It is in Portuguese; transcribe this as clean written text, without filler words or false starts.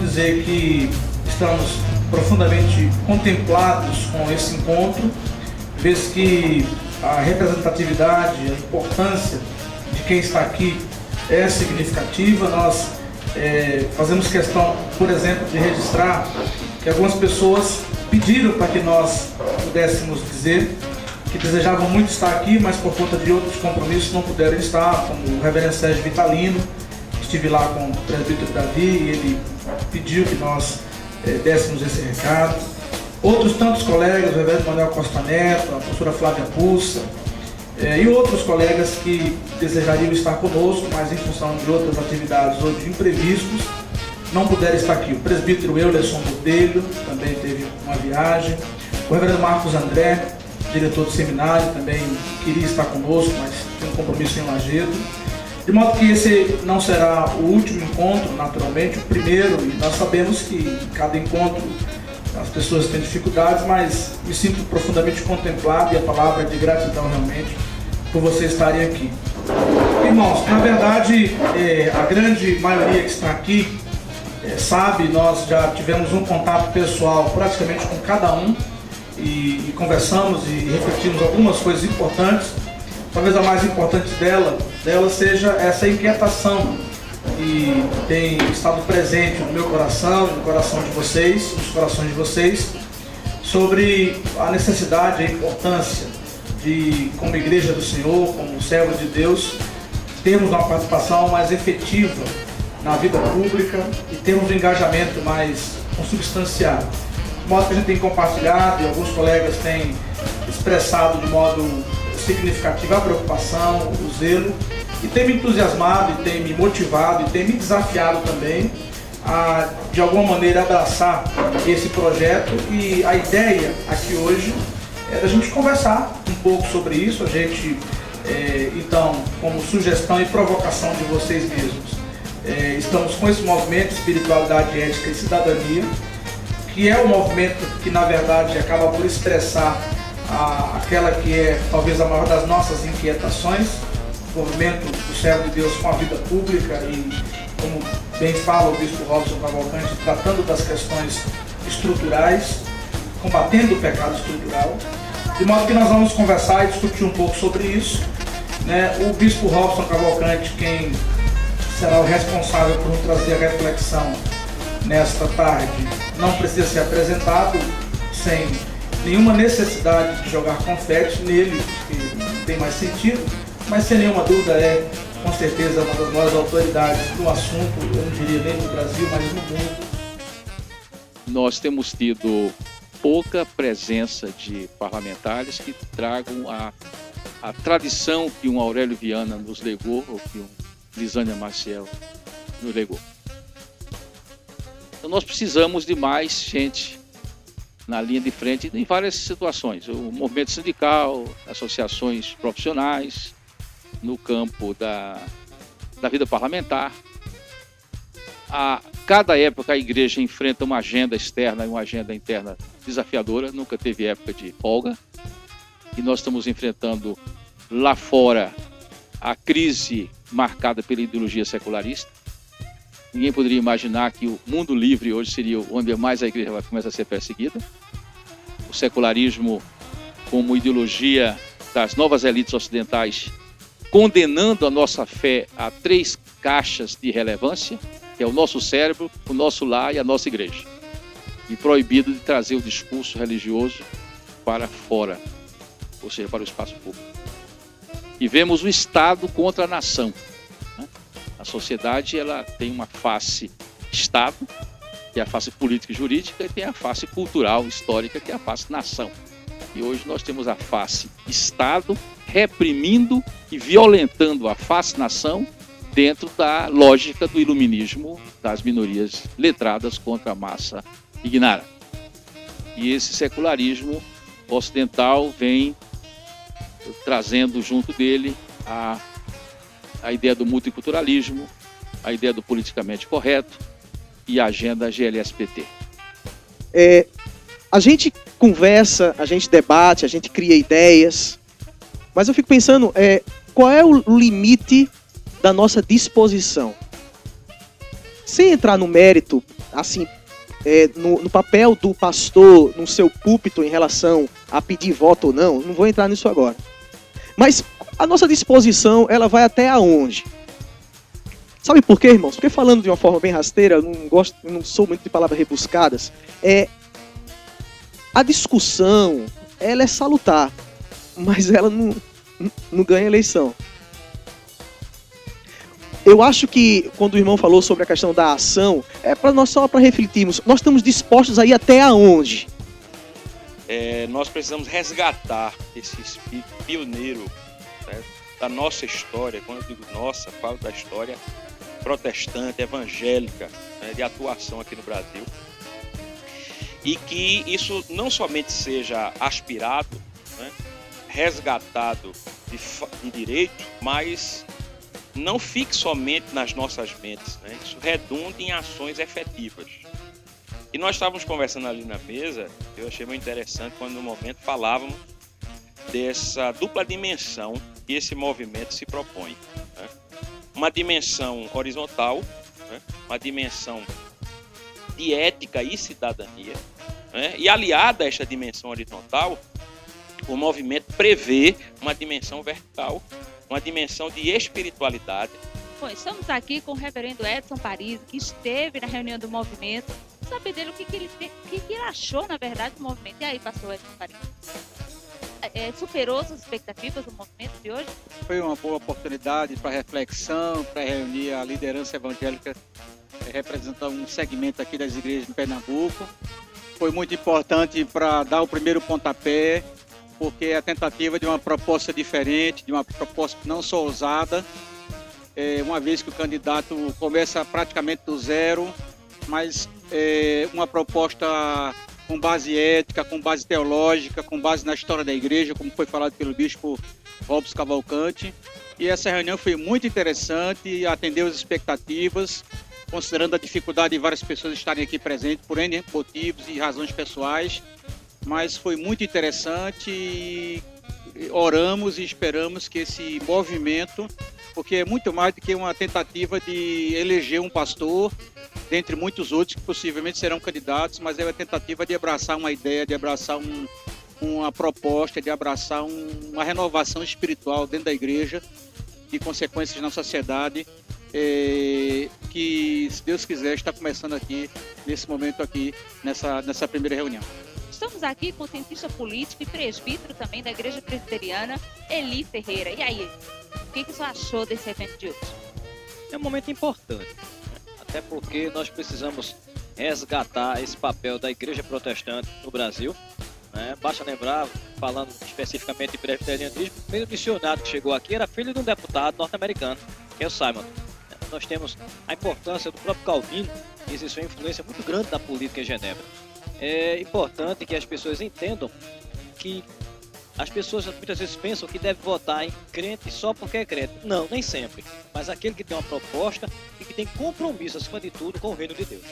dizer que estamos profundamente contemplados com esse encontro, vez que a representatividade, a importância de quem está aqui é significativa. Nós fazemos questão, por exemplo, de registrar que algumas pessoas pediram para que nós pudéssemos dizer que desejavam muito estar aqui, mas por conta de outros compromissos não puderam estar, como o reverendo Sérgio Vitalino. Estive lá com o presbítero Davi e ele pediu que nós dessemos esse recado. Outros tantos colegas, o reverendo Manuel Costa Neto, a professora Flávia Pussa, e outros colegas que desejariam estar conosco, mas em função de outras atividades ou de imprevistos, não puderam estar aqui. O presbítero Eulerson Botelho também teve uma viagem. O reverendo Marcos André, diretor do seminário, também queria estar conosco, mas tem um compromisso em Lajedo. De modo que esse não será o último encontro, naturalmente, o primeiro, e nós sabemos que em cada encontro as pessoas têm dificuldades, mas me sinto profundamente contemplado, e a palavra é de gratidão realmente por vocês estarem aqui. Irmãos, na verdade, a grande maioria que está aqui sabe, nós já tivemos um contato pessoal praticamente com cada um e conversamos e refletimos algumas coisas importantes. Talvez a mais importante dela seja essa inquietação que tem estado presente no meu coração, no coração de vocês, nos corações de vocês, sobre a necessidade e a importância de, como igreja do Senhor, como servo de Deus, termos uma participação mais efetiva na vida pública e termos um engajamento mais consubstanciado. De modo que a gente tem compartilhado e alguns colegas têm expressado de modo significativo a preocupação, o zelo, e tem me entusiasmado, e tem me motivado, e tem me desafiado também a, de alguma maneira, abraçar esse projeto. E a ideia aqui hoje é da gente conversar um pouco sobre isso. A gente, então, como sugestão e provocação de vocês mesmos, estamos com esse movimento Espiritualidade, Ética e Cidadania, que é um movimento que, na verdade, acaba por expressar aquela que é talvez a maior das nossas inquietações, o movimento do servo de Deus com a vida pública e, como bem fala o bispo Robson Cavalcante, tratando das questões estruturais, combatendo o pecado estrutural, de modo que nós vamos conversar e discutir um pouco sobre isso, né? O bispo Robson Cavalcante, quem será o responsável por nos trazer a reflexão nesta tarde, não precisa ser apresentado, sem nenhuma necessidade de jogar confete nele, que não tem mais sentido, mas sem nenhuma dúvida com certeza, uma das maiores autoridades no assunto, eu não diria nem no Brasil, mas no mundo. Nós temos tido pouca presença de parlamentares que tragam a tradição que um Aurélio Viana nos legou, ou que um Lisânia Maciel nos legou. Então nós precisamos de mais gente na linha de frente em várias situações. O movimento sindical, associações profissionais, no campo da vida parlamentar. A cada época a igreja enfrenta uma agenda externa e uma agenda interna desafiadora, nunca teve época de folga. E nós estamos enfrentando lá fora a crise marcada pela ideologia secularista. Ninguém poderia imaginar que o mundo livre hoje seria onde mais a igreja começa a ser perseguida. O secularismo como ideologia das novas elites ocidentais, condenando a nossa fé a 3 caixas de relevância, que é o nosso cérebro, o nosso lar e a nossa igreja. E proibido de trazer o discurso religioso para fora, ou seja, para o espaço público. E vemos o Estado contra a nação. A sociedade ela tem uma face Estado, que é a face política e jurídica, e tem a face cultural, histórica, que é a face nação. E hoje nós temos a face Estado reprimindo e violentando a face nação dentro da lógica do iluminismo das minorias letradas contra a massa ignara. E esse secularismo ocidental vem trazendo junto dele a ideia do multiculturalismo, a ideia do politicamente correto e a agenda GLSPT. A gente conversa, a gente debate, a gente cria ideias, mas eu fico pensando, qual é o limite da nossa disposição? Sem entrar no mérito, assim, no papel do pastor, no seu púlpito em relação a pedir voto ou não vou entrar nisso agora. Mas a nossa disposição, ela vai até aonde? Sabe por quê, irmãos? Porque falando de uma forma bem rasteira, eu não sou muito de palavras rebuscadas, a discussão, ela é salutar, mas ela não ganha eleição. Eu acho que quando o irmão falou sobre a questão da ação, só para refletirmos, nós estamos dispostos a ir até aonde? Nós precisamos resgatar esse espírito pioneiro, né, da nossa história. Quando eu digo nossa, falo da história protestante, evangélica, né, de atuação aqui no Brasil. E que isso não somente seja aspirado, né, resgatado de direito, mas não fique somente nas nossas mentes, né? Isso redunda em ações efetivas. E nós estávamos conversando ali na mesa, eu achei muito interessante quando no momento falávamos dessa dupla dimensão que esse movimento se propõe, né? Uma dimensão horizontal, né? Uma dimensão de ética e cidadania, né? E aliada a esta dimensão horizontal, o movimento prevê uma dimensão vertical, uma dimensão de espiritualidade. Bom, estamos aqui com o reverendo Edson Parisi, que esteve na reunião do movimento. Saber dele o que ele achou, na verdade, do movimento. E aí, pastor Edson Parisi? Superou as expectativas do movimento de hoje? Foi uma boa oportunidade para reflexão, para reunir a liderança evangélica representando um segmento aqui das igrejas de Pernambuco. Foi muito importante para dar o primeiro pontapé, porque é a tentativa de uma proposta diferente, de uma proposta não só ousada, uma vez que o candidato começa praticamente do zero, mas uma proposta com base ética, com base teológica, com base na história da igreja, como foi falado pelo bispo Robson Cavalcante. E essa reunião foi muito interessante e atendeu as expectativas, considerando a dificuldade de várias pessoas estarem aqui presentes por N motivos e razões pessoais. Mas foi muito interessante e oramos e esperamos que esse movimento, porque é muito mais do que uma tentativa de eleger um pastor, dentre muitos outros que possivelmente serão candidatos, mas é uma tentativa de abraçar uma ideia, de abraçar uma proposta, de abraçar uma renovação espiritual dentro da igreja, de consequências na sociedade, que, se Deus quiser, está começando aqui, nesse momento aqui, nessa primeira reunião. Estamos aqui com o cientista político e presbítero também da Igreja Presbiteriana, Eli Ferreira. E aí, o que você achou desse evento de hoje? É um momento importante, até porque nós precisamos resgatar esse papel da Igreja Protestante no Brasil, né? Basta lembrar, falando especificamente de presbiterianismo, o primeiro missionário que chegou aqui era filho de um deputado norte-americano, que é o Simon. Nós temos a importância do próprio Calvino, que existe uma influência muito grande na política em Genebra. É importante que as pessoas entendam que as pessoas muitas vezes pensam que deve votar em crente só porque é crente. Não, nem sempre. Mas aquele que tem uma proposta e que tem compromisso, acima de tudo, com o reino de Deus.